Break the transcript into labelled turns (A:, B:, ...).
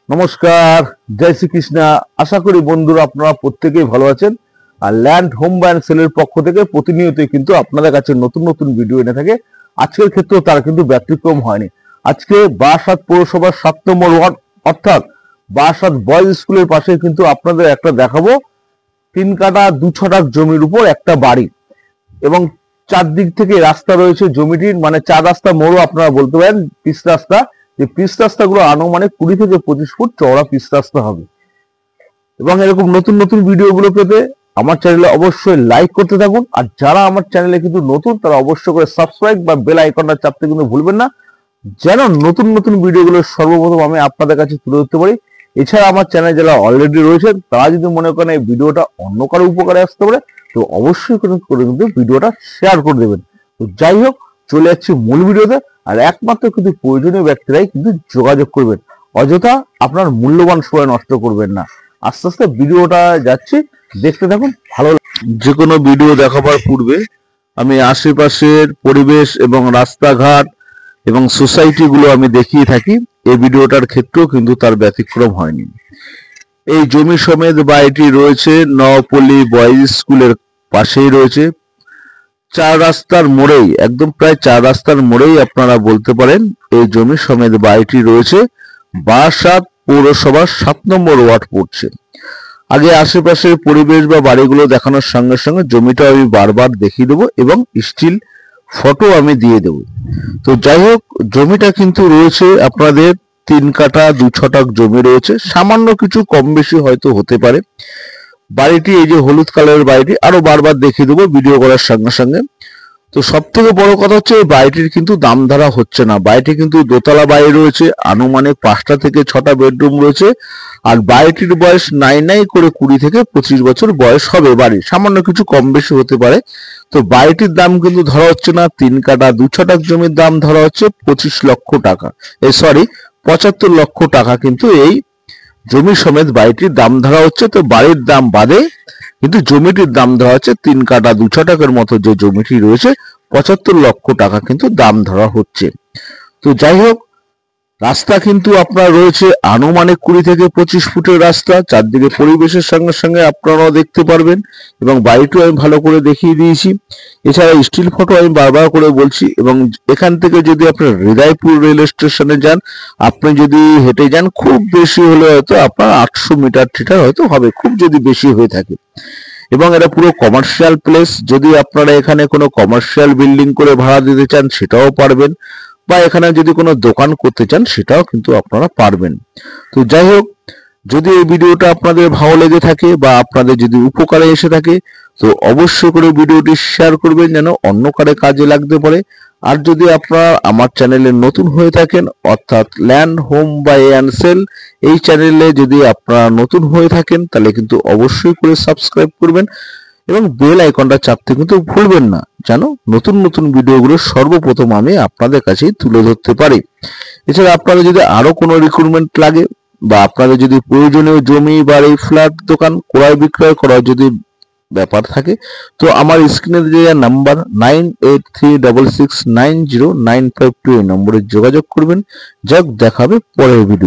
A: নমস্কার, জয় শ্রীকৃষ্ণ। আশা করি বন্ধুরা আপনারা প্রত্যেকেই ভালো আছেন। আর ল্যান্ড হোম বাই সেলের পক্ষ থেকে প্রতিনিয়তই কিন্তু আপনাদের কাছে নতুন নতুন ভিডিও এনে থাকে। আজকের ক্ষেত্রেও তার কিন্তু ব্যতিক্রম হয়নি। আজকে বারাসাত পৌরসভার 7 নম্বর ওয়ার্ড অর্থাৎ বারাসাত বয়েজ স্কুলের পাশে কিন্তু আপনাদের একটা দেখাবো 3 কাঠা 2 ছটাক জমির উপর একটা বাড়ি এবং চারদিক থেকে রাস্তা রয়েছে জমিটির, মানে 4 রাস্তা মোড়ও আপনারা বলতে পারেন। পিচ রাস্তা, যে পিচ রাস্তাগুলো আনুমানিক 20 থেকে 25 ফুট চওড়া পিচ রাস্তা হবে। এবং এরকম নতুন নতুন ভিডিওগুলো পেতে আমার চ্যানেলে অবশ্যই লাইক করতে থাকুন। আর যারা আমার চ্যানেলে কিন্তু নতুন তারা অবশ্যই করে সাবস্ক্রাইব বা বেল আইকনটা চাপতে কিন্তু ভুলবেন না, যেন নতুন নতুন ভিডিওগুলো সর্বপ্রথম আমি আপনাদের কাছে তুলে ধরতে পারি। এছাড়া আমার চ্যানেলে যারা অলরেডি রয়েছেন তারা যদি মনে করেন এই ভিডিওটা অন্য কারো উপকারে আসতে পারে তো অবশ্যই করে কিন্তু ভিডিওটা শেয়ার করে দেবেন। তো যাই হোক, চলে যাচ্ছি মূল ভিডিওতে। আর একমাত্র কিন্তু প্রয়োজনীয় ব্যক্তিরাই কিন্তু যোগাযোগ করবেন, অযথা আপনার মূল্যবান সময় নষ্ট করবেন না। আস্তে আস্তে ভিডিওটা যাচ্ছি, দেখতে থাকুন। ভালো যে কোনো ভিডিও দেখাবার পূর্বে আমি আশেপাশের পরিবেশ এবং রাস্তাঘাট এবং সোসাইটি গুলো আমি দেখিয়ে থাকি। এই ভিডিওটার ক্ষেত্রেও কিন্তু তার ব্যতিক্রম হয়নি। এই জমি সমেত বাড়িটি রয়েছে নওপল্লী বয়েজ স্কুলের পাশেই রয়েছে। 4 রাস্তার মোড়েই, একদম প্রায় 4 রাস্তার মোড়েই আপনারা বলতে পারেন এই জমি সমেত বাড়িটি রয়েছে। বারাসাত পৌরসভার 7 নম্বর ওয়ার্ড পড়ছে। আগে আশেপাশের পরিবেশ বা বাড়িগুলো দেখানোর সঙ্গে সঙ্গে জমিটা আমি বারবার দেখিয়ে দেবো এবং স্টিল ফটো আমি দিয়ে দেব। তো যাই হোক, জমিটা কিন্তু রয়েছে আপনাদের 3 কাঠা 2 ছটাক জমি রয়েছে। সামান্য কিছু কম বেশি হয়তো হতে পারে। বাড়িটি, এই যে হলুদ কালারের বাড়িটি, আরো বারবার দেখিয়ে দেবো ভিডিও করার সঙ্গে সঙ্গে। তো সব থেকে বড় কথা হচ্ছে এই বাড়িটির কিন্তু দাম ধরা হচ্ছে না। বাড়িটি কিন্তু দোতলা বাড়ি রয়েছে, আনুমানিক 5টা থেকে 6টা বেডরুম রয়েছে। আর বাড়িটির বয়স নাই করে 20 থেকে 25 বছর বয়স হবে। বাড়ি সামান্য কিছু কম বেশি হতে পারে। তো বাড়িটির দাম কিন্তু ধরা হচ্ছে না। 3 কাঠা 2 ছটাক জমির দাম ধরা হচ্ছে 25 লক্ষ টাকা, 75 লক্ষ টাকা কিন্তু এই জমি সমেত বাড়িটির দাম ধরা হচ্ছে। তো বাড়ির দাম বাদে কিন্তু জমিটির দাম ধরা হচ্ছে 3 কাঠা 2 ছটাকের মতো যে জমিটি রয়েছে 75 লক্ষ টাকা কিন্তু দাম ধরা হচ্ছে। তো যাই হোক, রাস্তা কিন্তু আপনার রয়েছে আনুমানিক 20 থেকে 25 ফুটের রাস্তা। চারদিকে পরিবেশের সঙ্গে সঙ্গে আপনারাও দেখতে পারবেন এবং বাড়িটিও আমি ভালো করে দেখিয়ে দিয়েছি। এছাড়া স্টিল ফটো আমি বারবার করে বলছি। এবং এখান থেকে যদি আপনার হৃদয়পুর রেল স্টেশনে যান, আপনি যদি হেঁটে যান, খুব বেশি হলে হয়তো আপনার 800 মিটার ঠিটার হয়তো হবে, খুব যদি বেশি হয়ে থাকে। এবং এটা পুরো কমার্শিয়াল প্লেস। যদি আপনারা এখানে কোনো কমার্শিয়াল বিল্ডিং করে ভাড়া দিতে চান সেটাও পারবেন, বা এখানে যদি কোনো দোকান করতে চান সেটাও কিন্তু আপনারা পারবেন। তো যাই হোক, যদি এই ভিডিওটা আপনাদের ভালো লেগে থাকে বা আপনাদের যদি উপকারে এসে থাকে তো অবশ্যই করে ভিডিওটি শেয়ার করবেন, যেন অন্য কারো কাজে লাগতে পারে। আর যদি আপনারা আমার চ্যানেলে নতুন হয়ে থাকেন, অর্থাৎ land home buy and sell এই চ্যানেলে যদি আপনারা নতুন হয়ে থাকেন তাহলে কিন্তু অবশ্যই করে সাবস্ক্রাইব করবেন এবং বেল আইকনটা চাপতে কিন্তু ভুলবেন না, যেন নতুন নতুন ভিডিওগুলো সর্বপ্রথম আমি আপনাদের কাছেই তুলে ধরতে পারি। এছাড়া আপনাদের যদি আরো কোনো রিক্রুটমেন্ট লাগে বা আপনাদের যদি প্রয়োজনীয় জমি, বাড়ি, ফ্ল্যাট, দোকান ক্রয় বিক্রয় করার যদি ব্যাপার থাকে তো আমার স্ক্রিনে দেওয়া নাম্বার 9836690952 এই নম্বরে যোগাযোগ করবেন। যাক, দেখাবে পরের ভিডিও।